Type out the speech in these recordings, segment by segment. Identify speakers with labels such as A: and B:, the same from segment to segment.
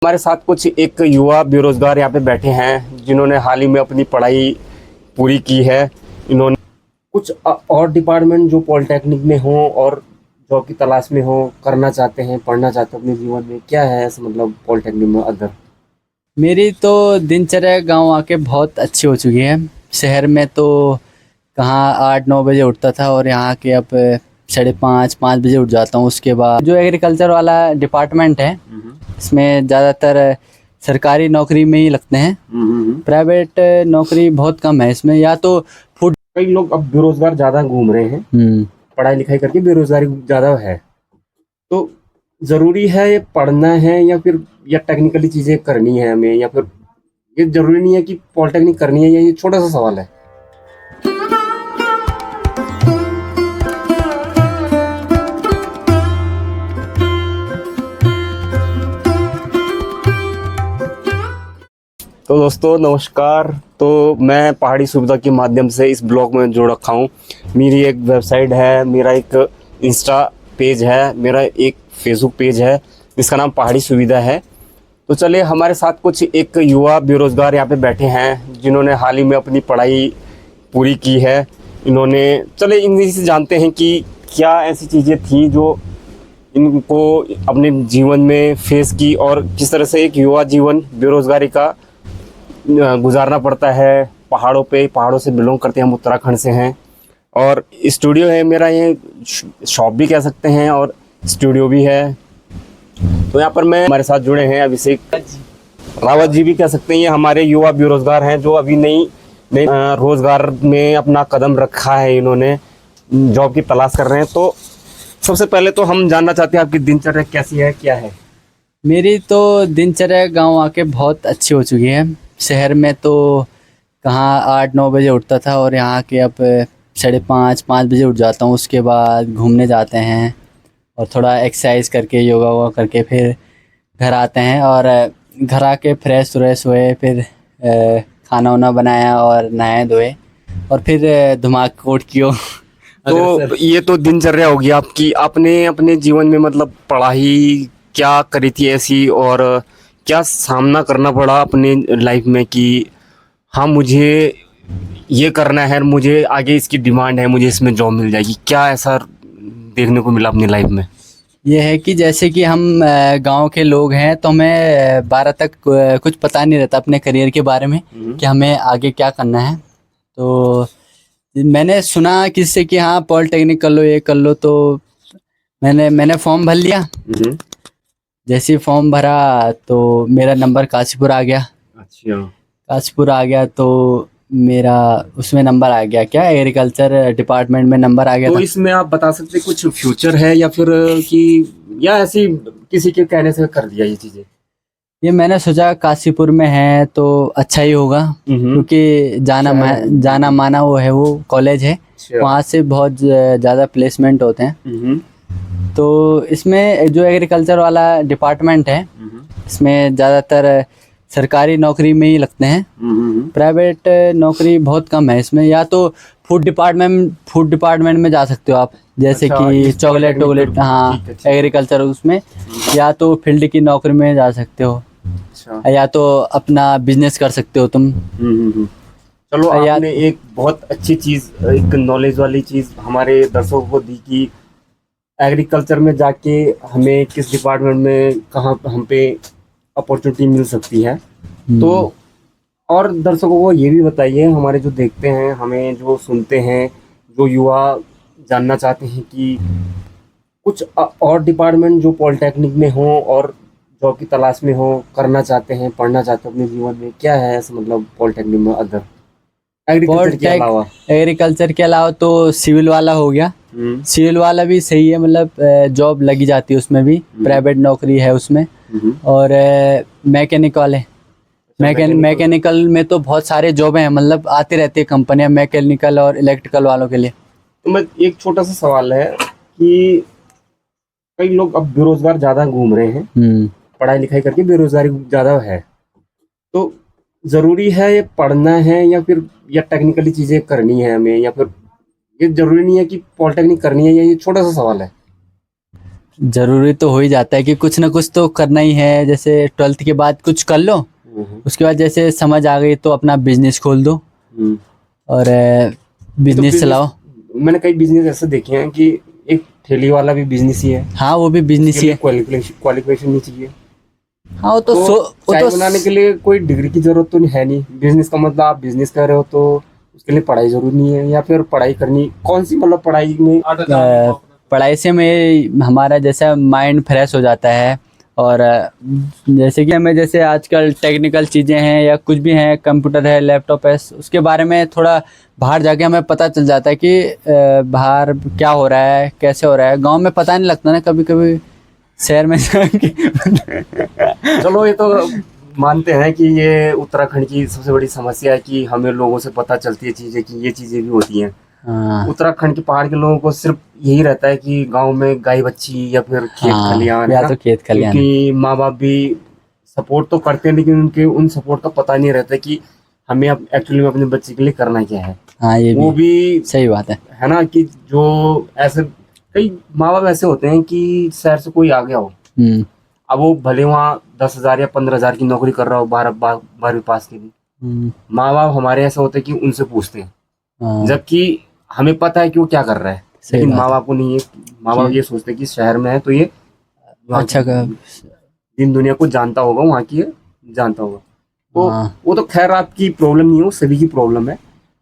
A: हमारे साथ कुछ एक युवा बेरोजगार यहाँ पे बैठे हैं जिन्होंने हाल ही में अपनी पढ़ाई पूरी की है। इन्होंने कुछ और डिपार्टमेंट जो पॉलिटेक्निक में हो और जॉब की तलाश में हो, करना चाहते हैं, पढ़ना चाहते हैं अपने जीवन में, क्या है ऐसा मतलब पॉलिटेक्निक में अदर?
B: मेरी तो दिनचर्या गांव आके बहुत अच्छी हो चुकी है। शहर में तो कहाँ 8-9 बजे उठता था और यहाँ के अब 5:30-5 बजे उठ जाता हूँ। उसके बाद जो एग्रीकल्चर वाला डिपार्टमेंट है इसमें ज़्यादातर सरकारी नौकरी में ही लगते हैं। प्राइवेट नौकरी बहुत कम है इसमें। या तो फूड
A: कई लोग अब बेरोजगार ज्यादा घूम रहे हैं, पढ़ाई लिखाई करके बेरोजगारी ज्यादा है। तो जरूरी है ये पढ़ना है या टेक्निकली चीजें करनी है हमें, या फिर ये जरूरी नहीं है कि पॉलिटेक्निक करनी है? ये छोटा सा सवाल है। तो दोस्तों नमस्कार। तो मैं पहाड़ी सुविधा के माध्यम से इस ब्लॉग में जोड़ रखा हूँ। मेरी एक वेबसाइट है, मेरा एक इंस्टा पेज है, मेरा एक फेसबुक पेज है जिसका नाम पहाड़ी सुविधा है। तो चलिए, हमारे साथ कुछ एक युवा बेरोजगार यहाँ पे बैठे हैं जिन्होंने हाल ही में अपनी पढ़ाई पूरी की है। चलिए इनसे से जानते हैं कि क्या ऐसी चीज़ें थी जो इनको अपने जीवन में फेस की और किस तरह से एक युवा जीवन बेरोजगारी का गुजारना पड़ता है। पहाड़ों से बिलोंग करते हैं, हम उत्तराखंड से हैं। और स्टूडियो है मेरा, ये शॉप भी कह सकते हैं और स्टूडियो भी है। तो यहाँ पर हमारे साथ जुड़े हैं अभिषेक रावत जी भी कह सकते हैं। ये हमारे युवा बेरोजगार हैं जो अभी नई रोजगार में अपना कदम रखा है, इन्होंने जॉब की तलाश कर रहे हैं। तो सबसे पहले तो हम जानना चाहते हैं आपकी दिनचर्या कैसी है, क्या है?
B: मेरी तो दिनचर्या गांव आके बहुत अच्छी हो चुकी है। शहर में तो कहाँ 8-9 बजे उठता था और यहाँ के अब 5:30-5 बजे उठ जाता हूँ। उसके बाद घूमने जाते हैं और थोड़ा एक्सरसाइज करके योगा वोगा करके फिर घर आते हैं। और घर आके फ्रेश व्रेश हुए, फिर खाना वाना बनाया और नहाए धोए और फिर धमाक कोट कियो।
A: तो ये तो दिनचर्या होगी आपकी। आपने अपने जीवन में मतलब पढ़ाई क्या करी थी ऐसी, और क्या सामना करना पड़ा अपने लाइफ में कि हाँ मुझे ये करना है, मुझे आगे इसकी डिमांड है, मुझे इसमें जॉब मिल जाएगी? क्या ऐसा देखने को मिला अपनी लाइफ में?
B: ये है कि जैसे कि हम गांव के लोग हैं तो हमें 12 तक कुछ पता नहीं रहता अपने करियर के बारे में कि हमें आगे क्या करना है। तो मैंने सुना किससे कि हाँ पॉलिटेक्निक कर लो, ये कर लो। तो मैंने फॉर्म भर लिया। जैसे फॉर्म भरा तो मेरा नंबर काशीपुर आ गया।
A: अच्छा,
B: काशीपुर आ गया तो मेरा उसमें नंबर आ गया, क्या एग्रीकल्चर डिपार्टमेंट में नंबर आ गया
A: तो
B: था।
A: इसमें आप बता सकते कुछ फ्यूचर है या फिर कि या ऐसी किसी के कहने से कर दिया ये चीजें?
B: ये मैंने सोचा काशीपुर में है तो अच्छा ही होगा, क्योंकि जाना माना वो कॉलेज है। वहाँ से बहुत ज़्यादा प्लेसमेंट होते हैं। तो इसमें जो एग्रीकल्चर वाला डिपार्टमेंट है इसमें ज़्यादातर सरकारी नौकरी में ही लगते हैं। प्राइवेट नौकरी बहुत कम है इसमें। या तो फूड डिपार्टमेंट में जा सकते हो आप, जैसे कि चॉकलेट, हाँ एग्रीकल्चर उसमें। या तो फील्ड की नौकरी में जा सकते हो।
A: अच्छा।
B: या तो अपना बिजनेस कर सकते हो तुम।
A: चलो, आपने एक बहुत अच्छी चीज़, एक नॉलेज वाली चीज़ हमारे दर्शकों को दी कि एग्रीकल्चर में जाके हमें किस डिपार्टमेंट में कहाँ हम पे अपॉर्चुनिटी मिल सकती है। तो और दर्शकों को ये भी बताइए, हमारे जो देखते हैं, हमें जो सुनते हैं, जो युवा जानना चाहते हैं कि कुछ और डिपार्टमेंट जो पॉलिटेक्निक में हो और जॉब की तलाश में हो, करना चाहते हैं, पढ़ना चाहते हैं अपने जीवन में, क्या है ऐसा मतलब पॉलिटेक्निक में अदर
B: एग्रीकल्चर के अलावा तो सिविल वाला हो गया। सिविल वाला भी सही है, मतलब जॉब लगी जाती है उसमें भी, प्राइवेट नौकरी है उसमें। और मैकेनिकल है। मैकेनिकल में तो बहुत सारे जॉब हैं, मतलब आती रहती है कंपनियां मैकेनिकल और इलेक्ट्रिकल वालों के लिए।
A: तो मैं एक छोटा सा सवाल है कि कई लोग अब बेरोजगार ज्यादा घूम रहे हैं, पढ़ाई लिखाई करके बेरोजगारी ज्यादा है। तो जरूरी है ये पढ़ना है या टेक्निकली चीजें करनी है हमें, या फिर ये जरूरी नहीं है कि पॉलिटेक्निक करनी है? ये छोटा सा सवाल है।
B: जरूरी तो हो ही जाता है कि कुछ ना कुछ तो करना ही है। जैसे 12th के बाद कुछ कर लो, उसके बाद जैसे समझ आ गई तो अपना बिजनेस खोल दो और बिजनेस चलाओ।
A: मैंने कई बिजनेस ऐसे देखे हैं कि एक ठेली वाला भी बिजनेस ही है।
B: हाँ, वो भी बिजनेस ही है।
A: क्वालिफिकेशन नहीं चाहिए।
B: हाँ, वो
A: चाय
B: तो
A: बनाने के लिए कोई डिग्री की जरूरत तो है नहीं। बिजनेस का मतलब आप बिजनेस कर रहे हो तो उसके लिए पढ़ाई जरूरी नहीं है, या फिर पढ़ाई करनी कौन सी, मतलब पढ़ाई में
B: पढ़ाई से में हमारा जैसा माइंड फ्रेश हो जाता है। और जैसे कि हमें जैसे आजकल टेक्निकल चीज़ें हैं या कुछ भी हैं, कंप्यूटर है, लैपटॉप है, उसके बारे में थोड़ा बाहर जाके हमें पता चल जाता है कि बाहर क्या हो रहा है, कैसे हो रहा है। गांव में पता नहीं लगता ना कभी कभी, शहर में जाके
A: चलो ये तो मानते हैं कि ये उत्तराखंड की सबसे बड़ी समस्या है कि हमें लोगों से पता चलती है चीजें कि ये चीजें भी होती हैं।
B: हाँ,
A: उत्तराखंड के पहाड़ के लोगों को सिर्फ यही रहता है कि गांव में गाय बच्ची या फिर खेत
B: हाँ,
A: खलियान, है
B: या
A: ना।
B: तो खेत खलियान।
A: क्योंकि माँ बाप भी सपोर्ट तो करते हैं, लेकिन उनके उन सपोर्ट का पता नहीं रहता कि हमें अब एक्चुअली में अपने बच्चे के लिए करना क्या है।
B: हाँ, ये
A: वो भी
B: सही बात
A: है ना, कि जो ऐसे कई माँ बाप ऐसे होते हैं कि शहर से कोई आ गया हो,
B: है।
A: अब वो भले वहाँ 10,000 या 15,000 की नौकरी कर रहा हो, 12वीं पास की भी, माँ बाप हमारे ऐसे होते हैं कि उनसे पूछते हैं,
B: हाँ,
A: जबकि हमें पता है कि वो क्या कर रहा है,
B: सही
A: लेकिन
B: बात
A: माँ
B: है।
A: बाप को नहीं है। माँ बाप
B: कि
A: ये सोचते हैं कि शहर में है तो ये वहाँ
B: अच्छा का।
A: दिन दुनिया को जानता होगा, वहाँ की है, जानता होगा। तो
B: हाँ,
A: वो तो खैर आपकी प्रॉब्लम नहीं है, वो सभी की प्रॉब्लम है।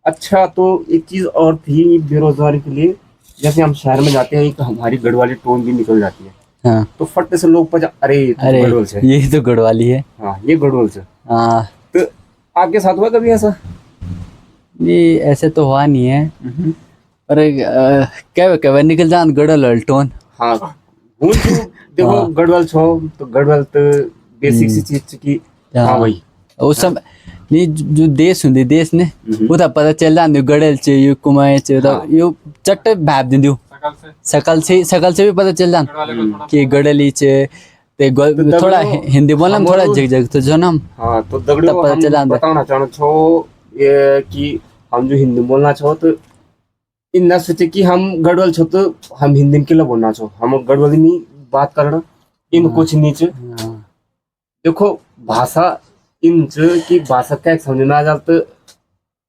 A: अच्छा, तो एक चीज और थी बेरोजगारी के लिए, जैसे हम शहर में जाते हैं एक हमारी गढ़वाली टोन भी निकल जाती है,
B: हाँ,
A: तो फट से लोग पता, अरे तू तो
B: अरे
A: गढ़वाल से है।
B: ये तो गढ़वाली है।
A: हाँ, ये गढ़वाल से।
B: हाँ,
A: तो आपके साथ हुआ कभी ऐसा?
B: ये ऐसे तो हुआ नहीं है। पर क्या क्या निकल जान गढ़वाल टोन।
A: हाँ, हूँ तू देखो
B: हाँ,
A: गढ़वाल छो तो गढ़वाल तो बेसिक सी चीज की। हाँ
B: हाँ,
A: भाई।
B: उस समय नहीं, जो देश हुंदी देश ने वो तो पता चल जांदू गढ़ल चे यू कुमाए चे तो
A: हाँ।
B: यू चट भाप दिंदू। शकल से भी पता चल जान कि गढ़ली चे ते
A: तो
B: थोड़ा
A: दगड़ो
B: हिंदी बोलना में थोड़ा
A: हमारो,
B: झिझक तो जो ना
A: हाँ तो
B: तब
A: दगड़ो
B: पता
A: हम
B: चल जांदे।
A: बताना चाहना छो ये कि हम जो हिंदी बोलना छो तो इन ना सोचे कि हम गढ़वाल छो तो हम हिंदी के लिए बोलना छो, हम गढ़वाली में बात करना इन कुछ नीचे।
B: हाँ,
A: देखो भाषा इन की भाषा क्या समझ में आ जाता,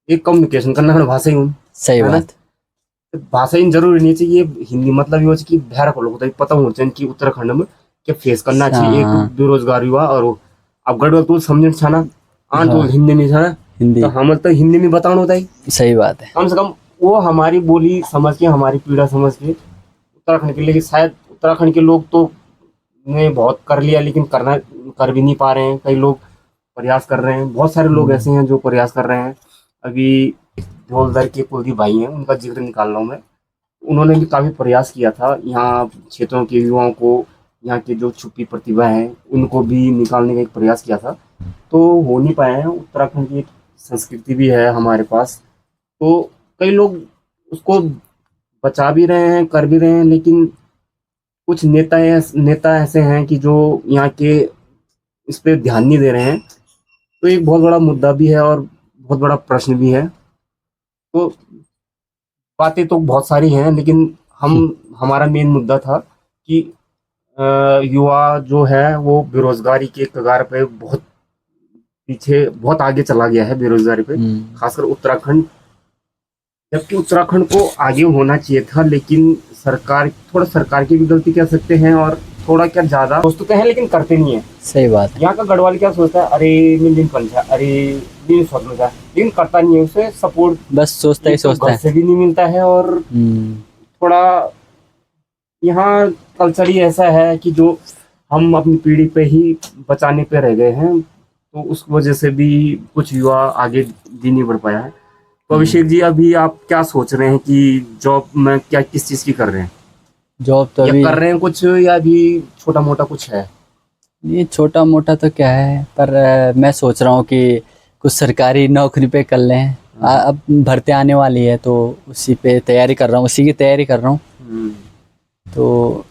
A: एक कम्युनिकेशन करना है भाषा ही हूँ,
B: सही
A: है ना।
B: बात।
A: भाषा इन जरूरी नहीं चाहिए हिंदी, मतलब ये हो कि बिहार को लोग तो पता होना चाहिए कि उत्तराखंड में क्या फेस करना चाहिए एक
B: हाँ,
A: बेरोजगार युवा। और वो अब गढ़वाल तो समझ छाना आन तो
B: हाँ,
A: हिंदी में छाना, तो
B: हिंदी
A: हम तो हिंदी में बताना होता है
B: सही बात है।
A: कम से कम। वो हमारी बोली समझ के, हमारी पीड़ा समझ के उत्तराखंड के लिए, शायद उत्तराखंड के लोग तो ने बहुत कर लिया, लेकिन करना कर भी नहीं पा रहे हैं। कई लोग प्रयास कर रहे हैं, बहुत सारे लोग ऐसे हैं जो प्रयास कर रहे हैं। अभी ढोलधर के कुलदीप भाई हैं, उनका जिक्र निकाल रहा हूँ मैं। उन्होंने भी काफी प्रयास किया था यहाँ क्षेत्रों के युवाओं को, यहाँ की जो छुपी प्रतिभा है उनको भी निकालने का एक प्रयास किया था, तो हो नहीं पाया है। उत्तराखंड की एक संस्कृति भी है हमारे पास, तो कई लोग उसको बचा भी रहे हैं, कर भी रहे हैं, लेकिन कुछ नेता ऐसे हैं कि जो यहाँ के इस पे ध्यान नहीं दे रहे हैं। तो एक बहुत बड़ा मुद्दा भी है और बहुत बड़ा प्रश्न भी है। तो बातें तो बहुत सारी हैं, लेकिन हम हमारा मेन मुद्दा था कि युवा जो है वो बेरोजगारी के कगार पे बहुत पीछे, बहुत आगे चला गया है बेरोजगारी पे, खासकर उत्तराखंड। जबकि उत्तराखंड को आगे होना चाहिए था, लेकिन सरकार, थोड़ा सरकार की भी गलती कह सकते हैं, और थोड़ा क्या ज्यादा दोस्तों हैं लेकिन करते नहीं है।
B: सही बात है।
A: यहाँ का गढ़वाल क्या सोचता है, अरे मिल पंचा, अरे दिन स्वप्न था, लेकिन करता नहीं है। उसे सपोर्ट
B: बस सोचता ही
A: एक तो
B: सोचता
A: घर
B: है।
A: से भी नहीं मिलता है, और थोड़ा यहाँ कल्चर ही ऐसा है कि जो हम अपनी पीढ़ी पे ही बचाने पे रह गए हैं, तो उस वजह से भी कुछ युवा आगे भी नहीं बढ़ पाया है। तो अभिषेक जी, अभी आप क्या सोच रहे हैं कि जॉब में क्या किस चीज़ की कर रहे हैं,
B: जॉब तो
A: या
B: अभी
A: कर रहे हैं कुछ, या अभी छोटा मोटा कुछ है?
B: ये छोटा मोटा तो क्या है, पर मैं सोच रहा हूँ कि कुछ सरकारी नौकरी पे कर लें। अब भर्ती आने वाली है तो उसी पे तैयारी कर रहा हूँ, उसी की तैयारी कर रहा हूँ। तो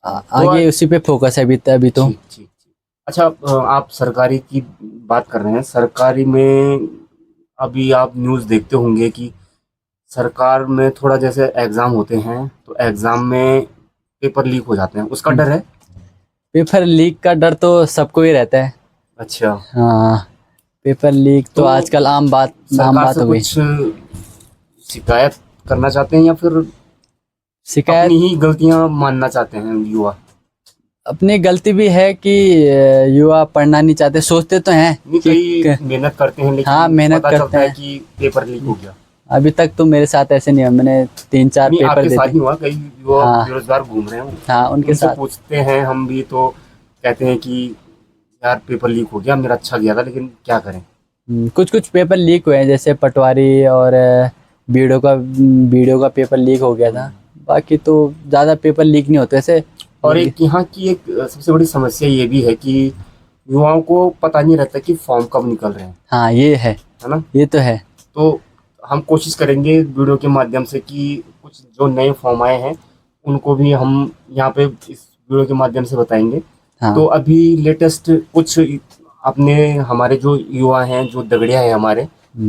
A: तो
B: आगे उसी पे फोकस है अभी तो।
A: ठीक ठीक ठीक। अच्छा, आप सरकारी की बात कर रहे हैं, सरकारी में अभी आप न्यूज़ देखते होंगे कि सरकार में थोड़ा जैसे एग्ज़ाम होते हैं, तो एग्ज़ाम में पेपर लीक हो जाते हैं, उसका डर है?
B: पेपर लीक का डर तो सबको ही रहता है।
A: अच्छा,
B: हाँ, पेपर लीक तो आजकल आम बात
A: सरकार से
B: हो गई।
A: कुछ शिकायत करना चाहते हैं या फिर
B: शिकायत
A: अपनी ही गलतियां मानना चाहते हैं युवा?
B: अपनी गलती भी है कि युवा पढ़ना नहीं चाहते, सोचते तो हैं
A: नहीं,
B: कि
A: कई मेहनत करते हैं लेकिन
B: हाँ, मेहनत
A: पता
B: करते
A: चलता है
B: हैं।
A: कि पेपर लीक हो गया।
B: अभी तक तो मेरे साथ ऐसे नहीं हुआ, मैंने 3-4
A: नहीं,
B: पेपर
A: आपके साथ
B: देते।
A: नहीं हुआ, कई युवा
B: हाँ।
A: बेरोजगार घूम रहे हैं,
B: हाँ, उनके
A: उनसे
B: साथ
A: पूछते हैं हम भी तो कहते हैं कि यार पेपर लीक हो गया, मेरा अच्छा गया था लेकिन क्या करें।
B: कुछ कुछ पेपर लीक हुए हैं, जैसे पटवारी और बीडीओ का पेपर लीक हो गया था। बाकी तो ज़्यादा पेपर लीक नहीं होते ऐसे।
A: और एक यहाँ की एक सबसे बड़ी समस्या ये भी है कि युवाओं को पता नहीं रहता कि फॉर्म कब निकल रहे हैं,
B: हाँ, ये है
A: ना?
B: ये तो है।
A: तो हम कोशिश करेंगे वीडियो के माध्यम से कि कुछ जो नए फॉर्म आए हैं उनको भी हम यहाँ पे इस वीडियो के माध्यम से बताएंगे।
B: हाँ।
A: तो अभी लेटेस्ट कुछ अपने हमारे जो युवा हैं, जो दगड़िया हैं हमारे,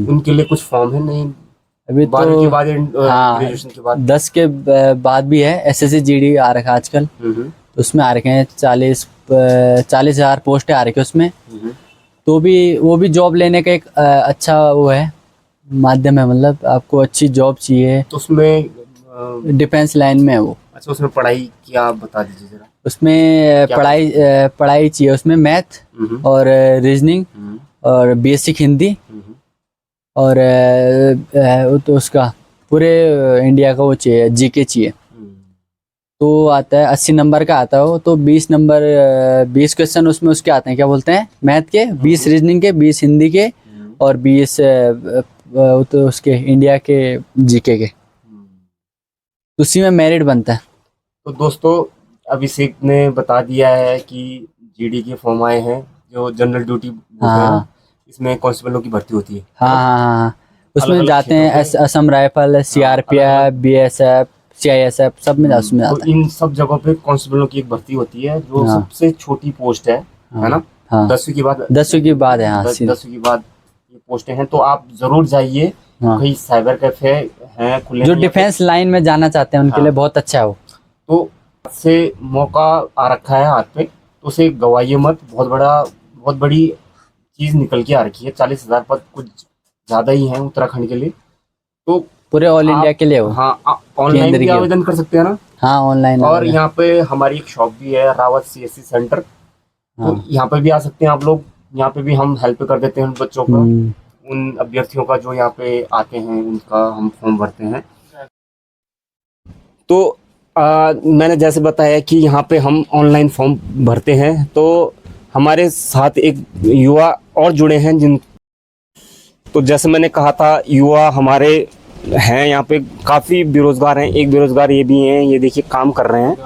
A: उनके लिए कुछ फॉर्म है नहीं
B: अभी
A: 12वीं के
B: तो
A: बाद
B: हाँ,
A: ग्रेजुएशन के बाद?
B: 10 के बाद भी है। एसएससी जीडी आ रखा है आजकल, तो उसमें आ रखे हैं 40,000 पोस्टें आ रखी है उसमें। तो भी वो भी जॉब लेने का एक अच्छा वो है, माध्यम है। मतलब आपको अच्छी जॉब चाहिए
A: तो उसमें
B: डिफेंस लाइन में है वो।
A: अच्छा, उसमें पढ़ाई क्या आप बता दीजिए जरा।
B: उसमें
A: क्या
B: पढ़ाई चाहिए उसमें, मैथ और रीजनिंग और बेसिक हिंदी और वो तो उसका पूरे इंडिया का वो चाहिए, जीके चाहिए। तो आता है 80 नंबर का आता है वो। तो 20 क्वेश्चन उसमें उसके आते हैं, क्या बोलते हैं, मैथ के 20, रीजनिंग के 20, हिंदी के और 20 तो उसके इंडिया के जीके के। तो उसी में मेरिट बनता है।
A: तो दोस्तों, अभिषेक ने बता दिया है कि जीडी के फॉर्म आए हैं, जो जनरल ड्यूटी बोलते हैं ना, इसमें कांस्टेबलों की भर्ती होती है।
B: हाँ, उसमें
A: अलग-अलग
B: जाते हैं
A: क्षेत्रों में।
B: Assam rifle, CRPF, BSF, CISF, सब में उसमें
A: तो
B: जाता है।
A: इन सब जगहों पे कांस्टेबलों की एक भर्ती होती है जो
B: हाँ।
A: सबसे छोटी पोस्ट है ना?
B: हाँ।
A: 10वीं के बाद,
B: 10वीं के बाद है। हाँ,
A: 10वीं के बाद ये पोस्टें हैं। तो आप जरूर जाइए,
B: हाँ।
A: कहीं साइबर कैफे हैं खुले
B: जो
A: हैं यहाँ पे।
B: डिफेंस लाइन में जाना चाहते हैं उनके लिए बहुत अच्छा है वो।
A: तो से मौका आ रखा है हाथ पे, तो उसे गवाइए मत। बहुत बड़ी चीज निकल के आ रखी है। 40,000 पद कुछ ज्यादा ही हैं उत्तराखंड के लिए। तो
B: पूरे ऑल इंडिया के लिए वो।
A: हाँ, ऑनलाइन
B: केंद्र
A: भी
B: के।
A: आवेदन कर सकते हैं ना?
B: हाँ, ऑनलाइन।
A: और यहाँ पे हमारी एक शॉप भी है, रावत सीएससी सेंटर। तो यहाँ पे भी आ सकते हैं आप लोग। यहाँ पे भी हम हेल्प कर देते हैं उन बच्चों का, उन अभ्यर्थियों का जो यहाँ पे आते हैं, उनका हम फॉर्म भरते हैं। तो मैंने जैसे बताया कि यहाँ पे हम ऑनलाइन फॉर्म भरते हैं, तो हमारे साथ एक युवा और जुड़े हैं तो जैसे मैंने कहा था, युवा हमारे हैं यहाँ पे काफ़ी बेरोजगार हैं। एक बेरोजगार ये भी हैं, ये देखिए काम कर रहे हैं।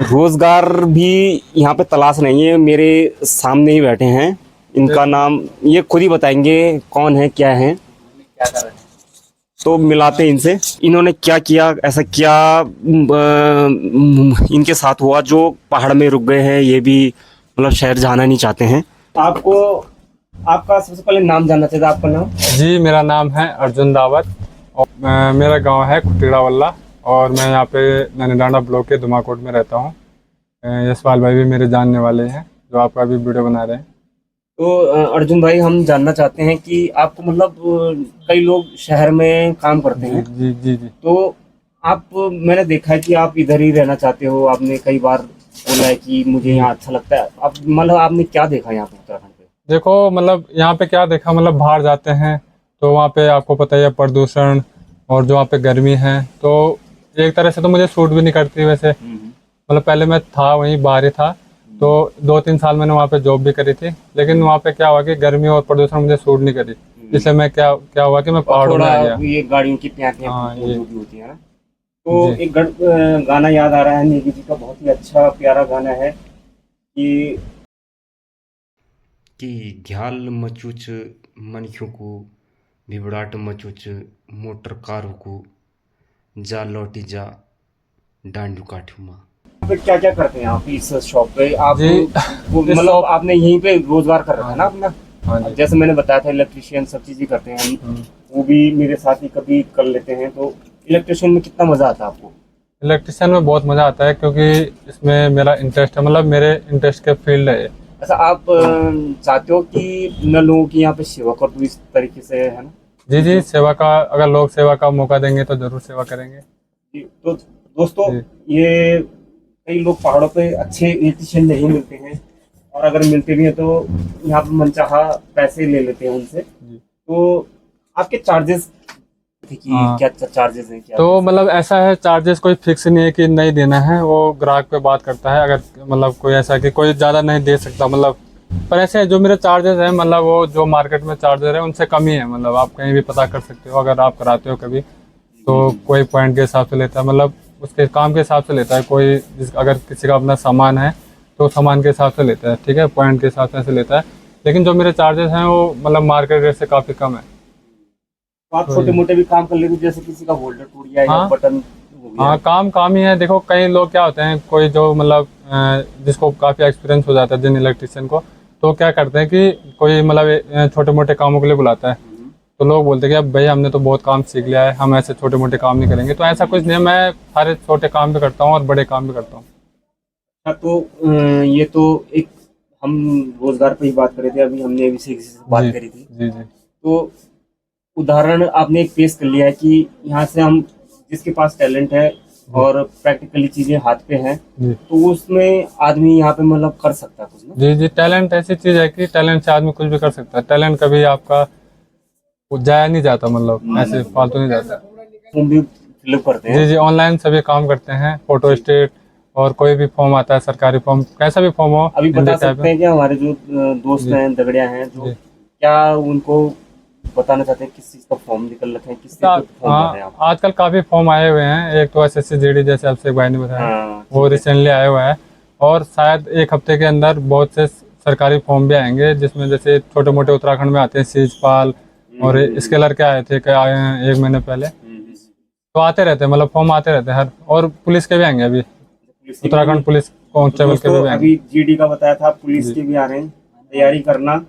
A: रोजगार भी यहाँ पे तलाश नहीं है। मेरे सामने ही बैठे हैं, इनका नाम ये खुद ही बताएंगे कौन है, क्या है। तो मिलाते हैं इनसे, इन्होंने क्या किया, ऐसा क्या इनके साथ हुआ जो पहाड़ में रुक गए हैं। ये भी मतलब शहर जाना नहीं चाहते हैं। आपका सबसे पहले नाम जानना चाहिए। आपका नाम?
C: जी, मेरा नाम है अर्जुन दावत और मेरा गांव है खुटीड़ा वल्ला और मैं यहाँ पे नैनीडांडा ब्लॉक के दुमाकोट में रहता हूँ। यशपाल भाई भी मेरे जानने वाले हैं जो आपका भी वीडियो बना रहे हैं।
A: तो अर्जुन भाई, हम जानना चाहते हैं कि आपको मतलब कई लोग शहर में काम करते हैं।
C: जी जी जी।
A: तो आप, मैंने देखा है कि आप इधर ही रहना चाहते हो। आपने कई बार बोला है कि मुझे यहाँ अच्छा लगता है। आप मतलब आपने क्या देखा यहाँ पे उत्तराखंड पे?
C: देखो, मतलब यहाँ पे क्या देखा, मतलब बाहर जाते हैं तो वहाँ पे आपको पता ही है प्रदूषण और जो वहाँ पे गर्मी है, तो एक तरह से तो मुझे सूट भी नहीं करती वैसे। मतलब पहले मैं था वहीं बाहर ही था, तो 2-3 साल मैंने वहाँ पे जॉब भी करी थी, लेकिन वहाँ पे क्या हुआ कि गर्मी और प्रदूषण मुझे सूट नहीं करी। इसलिए मैं क्या हुआ कि मैं पहाड़ों में आ गया।
A: ये गाड़ियों की
C: हाँ, ये
A: जो भी होती है ना। तो एक गाना याद आ रहा है नेगी जी का, बहुत ही अच्छा प्यारा गाना है कि घ्याल मचुच मनख्यों को भिबड़ाट मचुच मोटर कारों को जा लौटी जा डांडू काठुमा। क्या क्या करते हैं आप इस शॉप पे? आप मतलब आपने यहीं पे रोजगार कर रखा है ना अपना? जैसे मैंने बताया था, इलेक्ट्रिशियन सब चीजें करते हैं हम। वो भी मेरे साथ ही कभी कर लेते हैं। तो इलेक्ट्रिशियन में कितना मजा आता है आपको?
C: इलेक्ट्रिशियन में बहुत मज़ा आता है क्योंकि इसमें मेरा इंटरेस्ट है, मतलब मेरे इंटरेस्ट के फील्ड है ये।
A: अच्छा, आप चाहते हो कि न लोगों की यहाँ पे सेवा कर दूँ इस तरीके से, है ना?
C: जी जी, सेवा का, अगर लोग सेवा का मौका देंगे तो ज़रूर सेवा करेंगे।
A: जी, तो दोस्तों,
C: जी।
A: ये कई लोग पहाड़ों पे अच्छे इलेक्ट्रिशियन नहीं मिलते हैं, और अगर मिलते भी हैं तो यहाँ पे मनचाहा पैसे ले लेते हैं उनसे।
C: जी।
A: तो आपके चार्जेस कि
C: हाँ।
A: क्या चार्जेस हैं, क्या?
C: तो मतलब ऐसा है, चार्जेस कोई फिक्स नहीं है कि नहीं देना है, वो ग्राहक पे बात करता है। अगर मतलब कोई ऐसा कि कोई ज़्यादा नहीं दे सकता, मतलब पर ऐसे है, जो मेरे चार्जेस हैं मतलब वो जो मार्केट में चार्जेस है उनसे कम ही है। मतलब आप कहीं भी पता कर सकते हो, अगर आप कराते हो कभी तो कोई पॉइंट के हिसाब से लेता है, मतलब उसके काम के हिसाब से लेता है। कोई अगर किसी का अपना सामान है तो सामान के हिसाब से लेता है, ठीक है, पॉइंट के हिसाब से ऐसे लेता है। लेकिन जो मेरे चार्जेस हैं वो मतलब मार्केट रेट से काफ़ी कम है।
A: तो आप
C: तो
A: छोटे मोटे भी काम कर लेते हो, जैसे किसी का होल्डर टूट गया या
C: हाँ।
A: बटन हो गया?
C: हाँ, काम काम ही है। देखो कई लोग क्या होते हैं, कोई जो मतलब जिसको काफ़ी एक्सपीरियंस हो जाता है, जिन इलेक्ट्रिशियन को, तो क्या करते हैं कि कोई मतलब छोटे मोटे कामों के लिए बुलाता है, तो लोग बोलते हैं कि अब भाई हमने तो बहुत काम सीख लिया है, हम ऐसे छोटे मोटे काम नहीं करेंगे। तो ऐसा कुछ नहीं है, मैं सारे छोटे काम भी करता हूँ और बड़े काम भी करता हूँ।
A: हाँ, तो ये तो एक, हम रोजगार पे ही बात कर रहे थे, अभी हमने अभी से किसी से बात
C: जी
A: करी थी।
C: जी जी
A: तो उदाहरण आपने एक पेश कर लिया है कि यहाँ से हम, जिसके पास टैलेंट है और प्रैक्टिकली चीजें हाथ पे हैं,
C: जी
A: तो उसमें आदमी यहाँ पे मतलब कर सकता है कुछ ना।
C: जी जी। टैलेंट ऐसी चीज़ है कि टैलेंट से आदमी कुछ भी कर सकता है। टैलेंट कभी आपका वो जाया नहीं जाता, मतलब ऐसे फालतू नहीं जाता।
A: फॉर्म भी फिलअप करते
C: जी
A: हैं।
C: जी, ऑनलाइन सभी काम करते हैं, फोटो स्टेट और कोई भी फॉर्म आता है, सरकारी फॉर्म, कैसा भी फॉर्म हो,
A: अभी बता
C: इंडिया टाइप
A: सकते
C: में।
A: हैं कि हमारे जो दोस्त
C: जी
A: हैं, दगड़िया हैं, जो
C: जी।
A: क्या उनको बताना चाहते हैं, किस चीज का फॉर्म निकल रखे हैं, किस चीज का फॉर्म भर रहे हैं
C: हाँ,
A: आप?
C: आजकल काफ़ी फॉर्म आए हुए हैं। एक तो SSC GD, जैसे आपसे एक भाई ने बताया,
A: हाँ,
C: वो
A: ठीक है।
C: रिसेंटली आया हुआ है। और शायद एक हफ्ते के अंदर बहुत से सरकारी फॉर्म भी आएंगे, जिसमें जैसे छोटे मोटे उत्तराखंड में आते हैं, सीजपाल और स्केलर के आए थे, क्या आए हैं 1 महीने पहले।
A: हम्म।
C: तो आते रहते हैं, मतलब फॉर्म आते रहते हैं हर, और पुलिस के भी आएंगे अभी,
A: पुलिस की भी आएंगी।
C: उत्तराखंड पुलिस
A: तो
C: कांस्टेबल के
A: दोस्तों,
C: भी आएंगे।
A: अभी जीडी का बताया था, पुलिस
C: जी
A: के भी आ रहे हैं, तैयारी करना।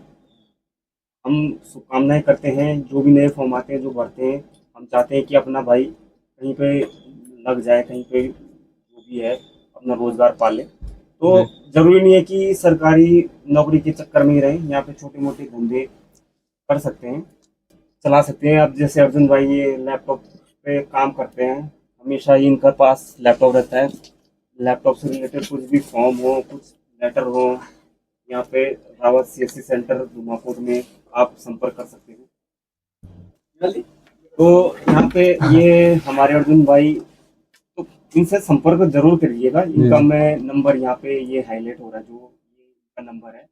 A: हम शुभकामनाएं करते हैं, जो भी नए फॉर्म आते हैं, जो भरते हैं, हम चाहते हैं कि अपना भाई कहीं पे लग जाए, कहीं पे जो भी है अपना रोजगार पाले। तो
C: जी
A: जरूरी नहीं है कि सरकारी नौकरी के चक्कर में ही रहें, यहाँ पे छोटे मोटे धंधे कर सकते हैं, चला सकते हैं। अब जैसे अर्जुन भाई ये लैपटॉप पे काम करते हैं, हमेशा ही इनका पास लैपटॉप रहता है। लैपटॉप से रिलेटेड कुछ भी फॉर्म हो, कुछ लेटर हो, यहाँ पे रावत CSC सेंटर धुमापुर में आप संपर्क कर सकते हैं। तो यहाँ पे ये हमारे अर्जुन भाई, तो इनसे संपर्क जरूर करिएगा।
C: जी
A: इनका
C: जी
A: मैं नंबर यहाँ पे ये हाईलाइट हो रहा है, जो ये इनका नंबर है,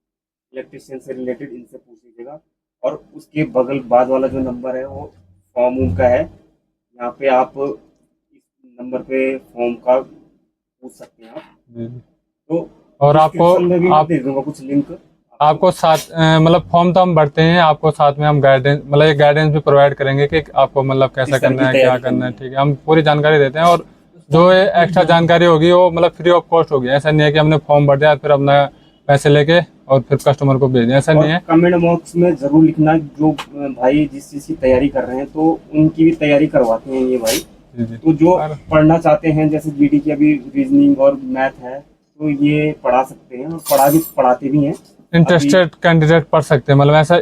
A: इलेक्ट्रिशियन से रिलेटेड इनसे पूछ लीजिएगा। और उसके बगल बाद वाला जो नंबर है वो फॉर्म उनका है, यहाँ पे आप इस नंबर पे फॉर्म का पूछ सकते हैं आप।
C: जी जी।
A: तो
C: और आपको
A: डिस्क्रिप्शन में भी मैं
C: आप
A: दे दूंगा कुछ लिंक आपको।
C: आपको साथ मतलब फॉर्म तो हम भरते हैं, आपको साथ में हम गाइडेंस, मतलब एक गाइडेंस भी प्रोवाइड करेंगे कि आपको मतलब कैसा
A: किस तरह की
C: करना है, क्या
A: तैयारी
C: करना
A: करनी
C: है,
A: है।
C: ठीक है, हम पूरी जानकारी देते हैं। और जो एक्स्ट्रा जानकारी होगी वो मतलब फ्री ऑफ कॉस्ट होगी। ऐसा नहीं है कि हमने फॉर्म भर दिया फिर अपना पैसे लेके और फिर कस्टमर को भेज दें, ऐसा
A: और
C: नहीं है।
A: कमेंट बॉक्स में जरूर लिखना, जो भाई जिस चीज़ की तैयारी कर रहे हैं, तो उनकी भी तैयारी करवाते हैं ये भाई।
C: जी जी।
A: तो जो
C: और
A: पढ़ना चाहते हैं, जैसे जीडी की अभी रीजनिंग और मैथ है, तो ये पढ़ा सकते हैं, और पढ़ाते भी हैं अभी।
C: इंटरेस्टेड कैंडिडेट पढ़ सकते हैं, मतलब ऐसा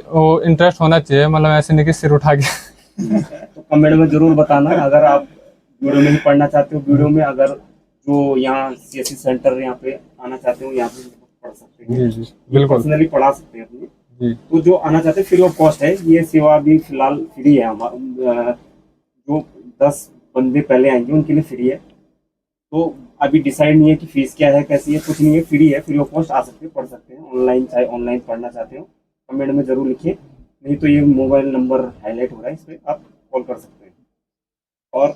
C: वो इंटरेस्ट होना चाहिए, मतलब ऐसे नहीं कि सिर उठा के।
A: तो कमेंट में जरूर बताना अगर आप वीडियो में ही पढ़ना चाहते हो। वीडियो में अगर जो यहाँ CSC सेंटर यहाँ पे आना चाहते हो, यहाँ पे पढ़ सकते हैं,
C: जी जी
A: ये
C: बिल्कुल।
A: पर्सनली पढ़ा सकते हैं अपने।
C: जी
A: तो जो आना चाहते हैं, फ्री ऑफ कॉस्ट है ये सेवा, अभी फिलहाल फ्री है हमारा। जो 10 बंदे पहले आएंगे उनके लिए फ्री है। तो अभी डिसाइड नहीं है कि फीस क्या है, कैसी है, कुछ नहीं है, फ्री है, फ्री ऑफ कॉस्ट। आ सकते हैं, पढ़ सकते हैं ऑनलाइन, चाहे ऑनलाइन पढ़ना चाहते हो कमेंट में जरूर लिखिए। नहीं तो ये मोबाइल नंबर हाईलाइट हो रहा है, इस पर आप कॉल कर सकते हैं। और